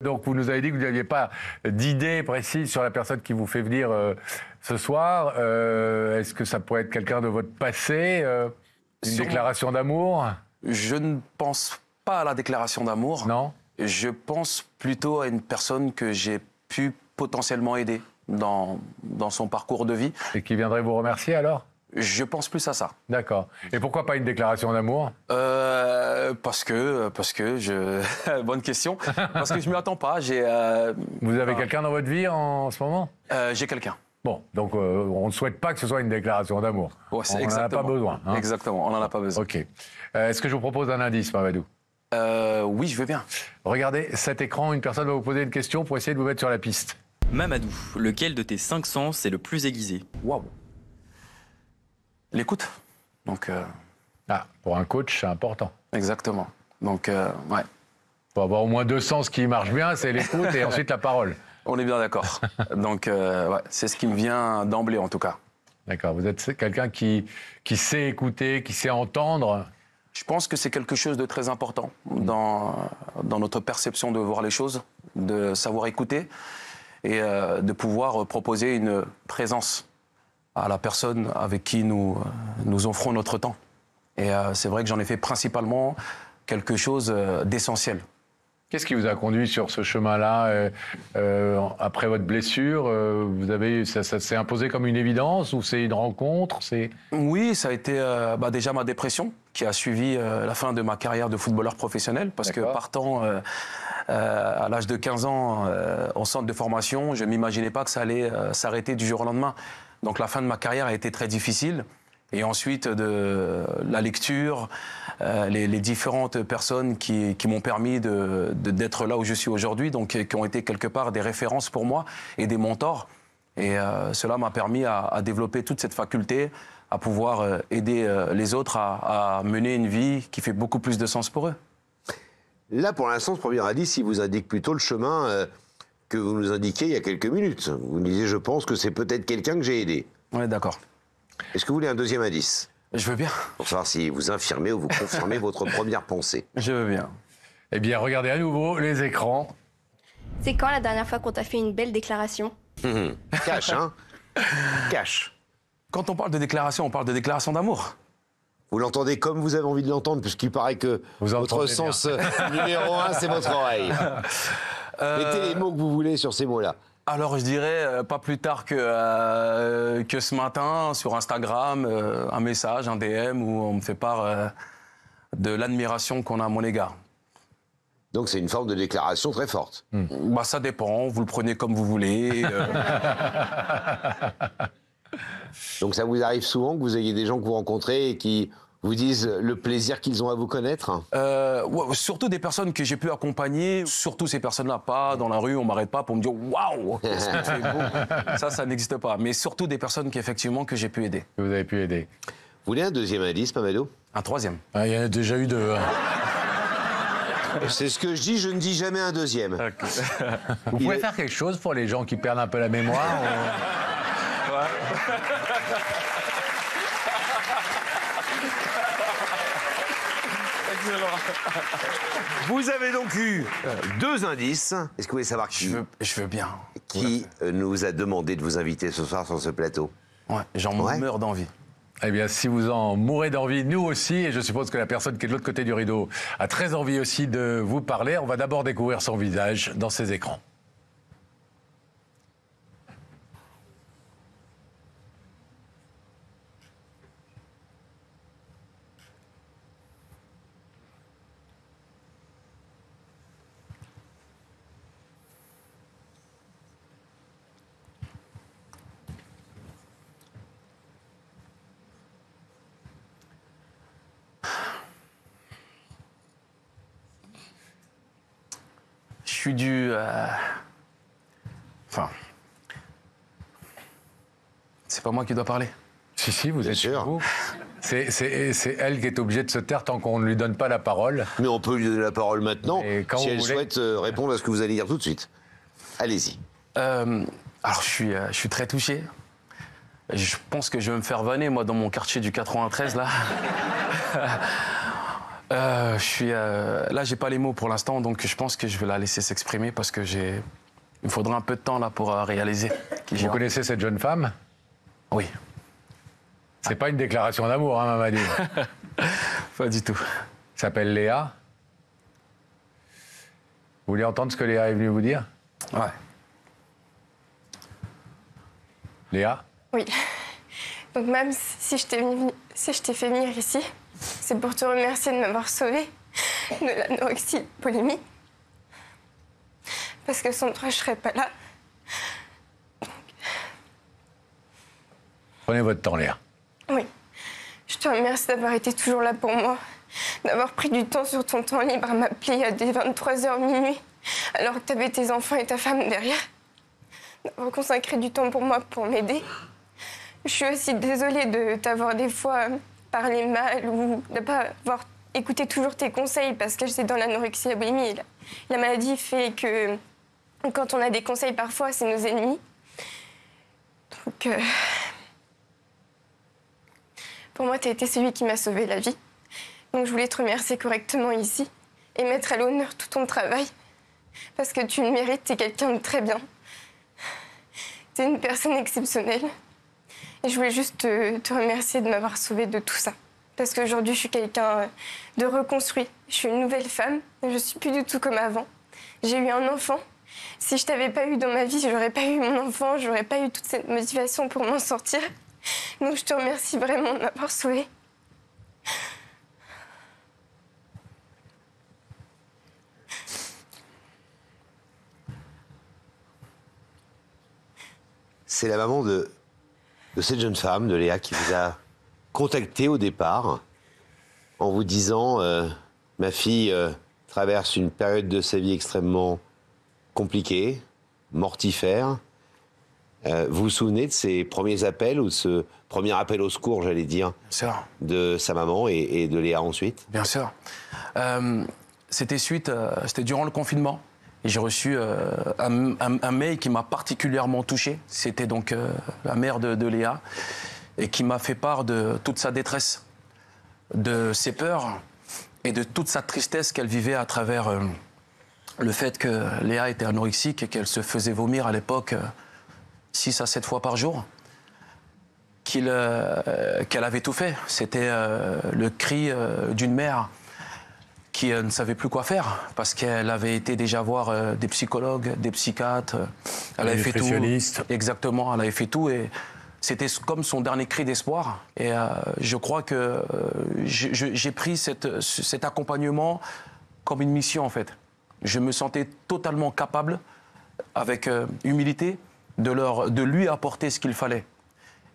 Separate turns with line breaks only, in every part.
Donc, vous nous avez dit que vous n'aviez pas d'idée précise sur la personne qui vous fait venir ce soir. Est-ce que ça pourrait être quelqu'un de votre passé une déclaration d'amour?
Je ne pense pas à la déclaration d'amour.
Non.
Je pense plutôt à une personne que j'ai pu potentiellement aider dans son parcours de vie.
Et qui viendrait vous remercier alors?
Je pense plus à ça.
D'accord. Et pourquoi pas une déclaration d'amour?
Parce que je... Bonne question. Parce que je m'y attends pas.
Vous avez quelqu'un dans votre vie en ce moment?
J'ai quelqu'un.
Bon, donc on ne souhaite pas que ce soit une déclaration d'amour.
Ouais,
on n'en a pas besoin. Hein.
Exactement, on n'en a pas besoin.
Ok. Est-ce que je vous propose un indice, Mamadou?
Oui, je veux bien.
Regardez cet écran, une personne va vous poser une question pour essayer de vous mettre sur la piste.
Mamadou, lequel de tes 5 sens est le plus aiguisé?
Waouh. L'écoute. Donc.
Ah, pour un coach, c'est important.
Exactement. Donc, ouais.
Faut avoir au moins 2 sens qui marchent bien, c'est l'écoute et ensuite la parole.
On est bien d'accord. Donc, ouais, c'est ce qui me vient d'emblée, en tout cas.
D'accord. Vous êtes quelqu'un qui sait écouter, qui sait entendre.
Je pense que c'est quelque chose de très important dans notre perception de voir les choses, de savoir écouter et de pouvoir proposer une présence à la personne avec qui nous offrons notre temps. Et c'est vrai que j'en ai fait principalement quelque chose d'essentiel.
Qu'est-ce qui vous a conduit sur ce chemin-là après votre blessure? Ça s'est imposé comme une évidence ou c'est une rencontre?
Oui, ça a été déjà ma dépression qui a suivi la fin de ma carrière de footballeur professionnel parce que partant à l'âge de 15 ans en centre de formation, je ne m'imaginais pas que ça allait s'arrêter du jour au lendemain. Donc la fin de ma carrière a été très difficile. Et ensuite, de la lecture, les différentes personnes qui m'ont permis d'être là où je suis aujourd'hui, donc qui ont été quelque part des références pour moi et des mentors. Et cela m'a permis à développer toute cette faculté, à pouvoir aider les autres à mener une vie qui fait beaucoup plus de sens pour eux.
Là, pour l'instant, ce premier indice, il vous indique plutôt le chemin que vous nous indiquiez il y a quelques minutes. Vous nous disiez, je pense que c'est peut-être quelqu'un que j'ai aidé.
Oui, d'accord.
Est-ce que vous voulez un deuxième indice?
Je veux bien.
Pour savoir si vous infirmez ou vous confirmez votre première pensée.
Je veux bien.
Eh bien, regardez à nouveau les écrans.
C'est quand la dernière fois qu'on t'a fait une belle déclaration?
Cash, hein? Cash.
Quand on parle de déclaration, on parle de déclaration d'amour.
Vous l'entendez comme vous avez envie de l'entendre, puisqu'il paraît que votre sens numéro 1, c'est votre oreille. Mettez les mots que vous voulez sur ces mots-là.
Alors je dirais pas plus tard que ce matin sur Instagram, un message, un DM où on me fait part de l'admiration qu'on a à mon égard.
Donc c'est une forme de déclaration très forte.
Bah ça dépend, vous le prenez comme vous voulez.
Donc ça vous arrive souvent que vous ayez des gens que vous rencontrez et qui vous disent le plaisir qu'ils ont à vous connaître?
Ouais, surtout des personnes que j'ai pu accompagner, surtout ces personnes-là, pas dans la rue, on m'arrête pas pour me dire waouh, qu'est-ce que tu es beau. Ça n'existe pas. Mais surtout des personnes que j'ai pu aider.
Que vous avez pu aider.
Vous voulez un deuxième indice, Mamadou?
Un troisième.
Ah, il y en a déjà eu 2.
C'est ce que je dis, je ne dis jamais un deuxième.
Vous pouvez faire quelque chose pour les gens qui perdent un peu la mémoire?
Vous avez donc eu 2 indices. Est-ce que vous voulez savoir qui,
Je veux bien.
qui nous a demandé de vous inviter ce soir sur ce plateau?
Ouais, j'en meurs d'envie.
Eh bien, si vous en mourrez d'envie, nous aussi, et je suppose que la personne qui est de l'autre côté du rideau a très envie aussi de vous parler, on va d'abord découvrir son visage dans ces écrans.
Je suis dû... Enfin... C'est pas moi qui dois parler.
Si, vous
Bien
êtes
sûr.
chez vous. C'est elle qui est obligée de se taire tant qu'on ne lui donne pas la parole.
Mais on peut lui donner la parole maintenant,
Et quand
si
vous
elle
voulez.
souhaite répondre à ce que vous allez dire tout de suite. Allez-y.
Alors, je suis très touché. Je pense que je vais me faire vanner, moi, dans mon quartier du 93, là. Là, j'ai pas les mots pour l'instant, donc je pense que je vais la laisser s'exprimer parce que il me faudra un peu de temps là pour réaliser.
Vous connaissez cette jeune femme?
Oui.
C'est pas une déclaration d'amour, hein, Mamadi?
Pas du tout.
S'appelle Léa. Vous voulez entendre ce que Léa est venue vous dire?
Ouais.
Léa?
Oui. Donc même si je t'ai fait venir ici, c'est pour te remercier de m'avoir sauvée de l'anorexie, boulimie. Parce que sans toi, je serais pas là.
Prenez votre temps, Léa.
Oui. Je te remercie d'avoir été toujours là pour moi, d'avoir pris du temps sur ton temps libre à m'appeler à des 23h minuit, alors que tu avais tes enfants et ta femme derrière, d'avoir consacré du temps pour moi pour m'aider. Je suis aussi désolée de t'avoir des fois parlé mal ou de ne pas avoir écouté toujours tes conseils parce que c'est dans l'anorexie et la boulimie. La maladie fait que quand on a des conseils, parfois, c'est nos ennemis. Donc, pour moi, tu as été celui qui m'a sauvé la vie. Donc je voulais te remercier correctement ici et mettre à l'honneur tout ton travail. Parce que tu le mérites, tu es quelqu'un de très bien. Tu es une personne exceptionnelle. Et je voulais juste te remercier de m'avoir sauvée de tout ça. Parce qu'aujourd'hui, je suis quelqu'un de reconstruit. Je suis une nouvelle femme. Je ne suis plus du tout comme avant. J'ai eu un enfant. Si je t'avais pas eu dans ma vie, j'aurais pas eu mon enfant, j'aurais pas eu toute cette motivation pour m'en sortir. Donc je te remercie vraiment de m'avoir sauvée.
C'est la maman de cette jeune femme, de Léa, qui vous a contacté au départ en vous disant ma fille traverse une période de sa vie extrêmement compliquée, mortifère. Vous vous souvenez de ces premiers appels ou de ce premier appel au secours, j'allais dire, de sa maman et de Léa ensuite?
Bien sûr. C'était durant le confinement. Et j'ai reçu un mail qui m'a particulièrement touché. C'était donc la mère de Léa et qui m'a fait part de toute sa détresse, de ses peurs et de toute sa tristesse qu'elle vivait à travers le fait que Léa était anorexique et qu'elle se faisait vomir à l'époque 6 à 7 fois par jour, qu'elle avait tout fait. C'était le cri d'une mère qui ne savait plus quoi faire parce qu'elle avait été déjà voir des psychologues, des psychiatres, elle avait fait tout. Exactement, elle avait fait tout et c'était comme son dernier cri d'espoir. Et je crois que j'ai pris cet accompagnement comme une mission en fait. Je me sentais totalement capable, avec humilité, de lui apporter ce qu'il fallait.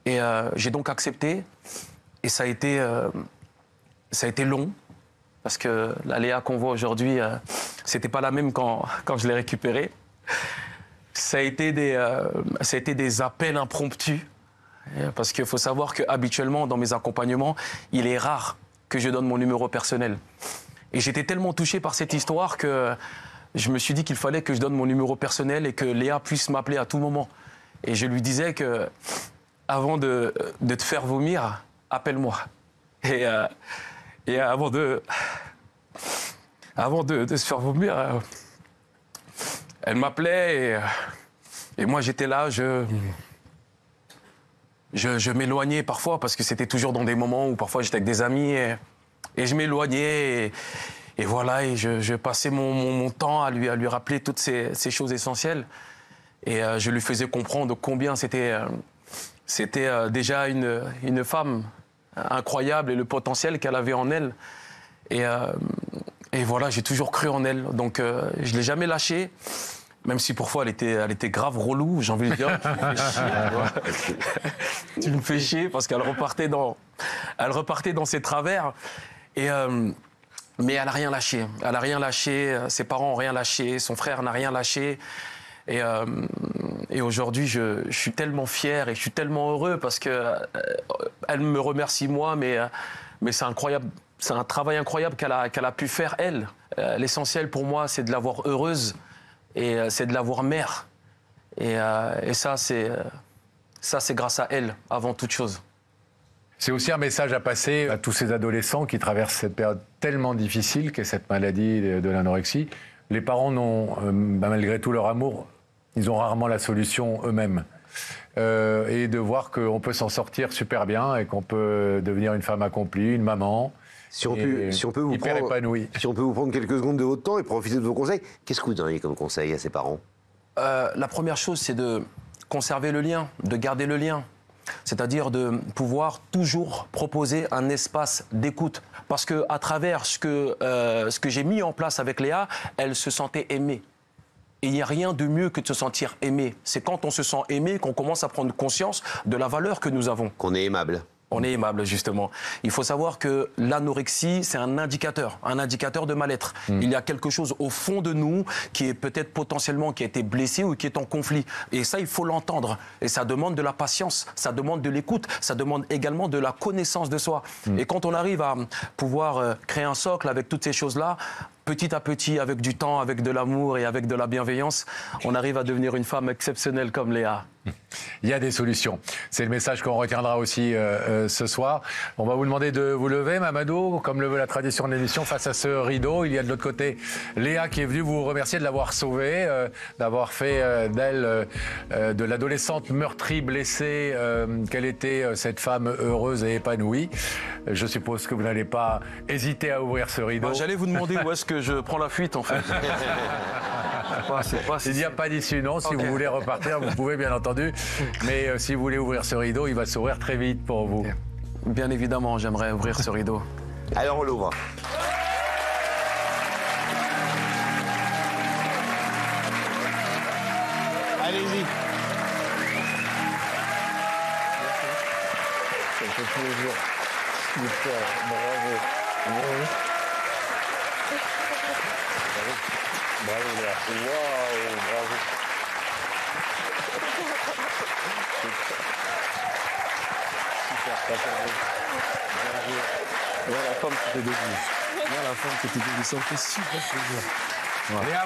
Et j'ai donc accepté et ça a été long. Parce que la Léa qu'on voit aujourd'hui, c'était pas la même quand je l'ai récupérée. Ça a été des appels impromptus. Parce qu'il faut savoir qu'habituellement, dans mes accompagnements, il est rare que je donne mon numéro personnel. Et j'étais tellement touché par cette histoire que je me suis dit qu'il fallait que je donne mon numéro personnel et que Léa puisse m'appeler à tout moment. Et je lui disais que avant de te faire vomir, appelle-moi. Et avant de se faire vomir, elle m'appelait et moi j'étais là, je m'éloignais parfois parce que c'était toujours dans des moments où parfois j'étais avec des amis et je m'éloignais et voilà, et je passais mon temps à lui rappeler toutes ces choses essentielles et je lui faisais comprendre combien c'était déjà une femme incroyable et le potentiel qu'elle avait en elle. Et voilà, j'ai toujours cru en elle. Donc, je ne l'ai jamais lâchée, même si parfois elle était grave relou, j'ai envie de dire. Tu me fais chier parce qu'elle repartait dans ses travers. Mais elle n'a rien lâché. Elle n'a rien lâché, ses parents n'ont rien lâché, son frère n'a rien lâché. Et aujourd'hui, je suis tellement fier et je suis tellement heureux parce qu'elle me remercie moi, mais c'est incroyable. C'est un travail incroyable qu'elle a pu faire, elle. L'essentiel pour moi, c'est de la voir heureuse et c'est de la voir mère. Et ça, c'est grâce à elle, avant toute chose.
C'est aussi un message à passer à tous ces adolescents qui traversent cette période tellement difficile qu'est cette maladie de l'anorexie. Les parents n'ont, malgré tout leur amour, ils ont rarement la solution eux-mêmes. Et de voir qu'on peut s'en sortir super bien et qu'on peut devenir une femme accomplie, une maman.
Si on peut vous prendre quelques secondes de votre temps et profiter de vos conseils, qu'est-ce que vous donneriez comme conseil à ces parents?
La première chose, c'est de conserver le lien, de garder le lien. C'est-à-dire de pouvoir toujours proposer un espace d'écoute. Parce qu'à travers ce que j'ai mis en place avec Léa, elle se sentait aimée. Et il n'y a rien de mieux que de se sentir aimé. C'est quand on se sent aimé qu'on commence à prendre conscience de la valeur que nous avons.
Qu'on est aimable.
On est aimable, justement. Il faut savoir que l'anorexie, c'est un indicateur de mal-être. Il y a quelque chose au fond de nous qui est peut-être potentiellement, qui a été blessé ou qui est en conflit. Et ça, il faut l'entendre. Et ça demande de la patience, ça demande de l'écoute, ça demande également de la connaissance de soi. Et quand on arrive à pouvoir créer un socle avec toutes ces choses-là, petit à petit, avec du temps, avec de l'amour et avec de la bienveillance, on arrive à devenir une femme exceptionnelle comme Léa.
Il y a des solutions. C'est le message qu'on retiendra aussi ce soir. On va vous demander de vous lever, Mamadou, comme le veut la tradition de l'émission, face à ce rideau. Il y a de l'autre côté Léa qui est venue vous remercier de l'avoir sauvée, d'avoir fait d'elle, de l'adolescente meurtrie, blessée, qu'elle était cette femme heureuse et épanouie. Je suppose que vous n'allez pas hésiter à ouvrir ce rideau.
J'allais vous demander où est-ce que je prends la fuite, en fait.
Il n'y a pas d'issue, non. Si vous voulez repartir, vous pouvez, bien entendu. Mais si vous voulez ouvrir ce rideau, il va s'ouvrir très vite pour vous.
Bien évidemment, j'aimerais ouvrir ce rideau.
Alors on l'ouvre. Allez-y.
Ça fait plaisir. Super, bravo. Bravo, Léa. Waouh, bravo. Super, t'as fait. Bravo. Voilà la femme qui t'est déguisée. Voilà la femme qui t'est déguisée. Ça me fait super plaisir. Voilà. Léa,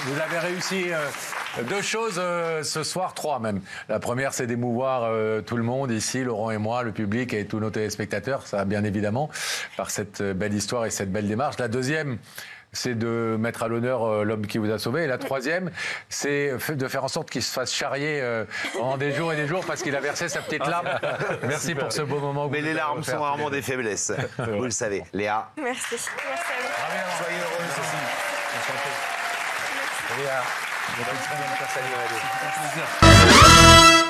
vous avez réussi deux choses ce soir, trois même. La première, c'est d'émouvoir tout le monde ici, Laurent et moi, le public et tous nos téléspectateurs, ça bien évidemment, par cette belle histoire et cette belle démarche. La deuxième, c'est de mettre à l'honneur l'homme qui vous a sauvé. Et la troisième, c'est de faire en sorte qu'il se fasse charrier pendant des jours et des jours parce qu'il a versé sa petite larme. Merci pour ce beau moment.
Mais les larmes sont rarement des faiblesses. Vous le savez. Léa.
Merci. Merci à vous.
Soyez heureuse aussi.
Léa, vous êtes une très bonne personne.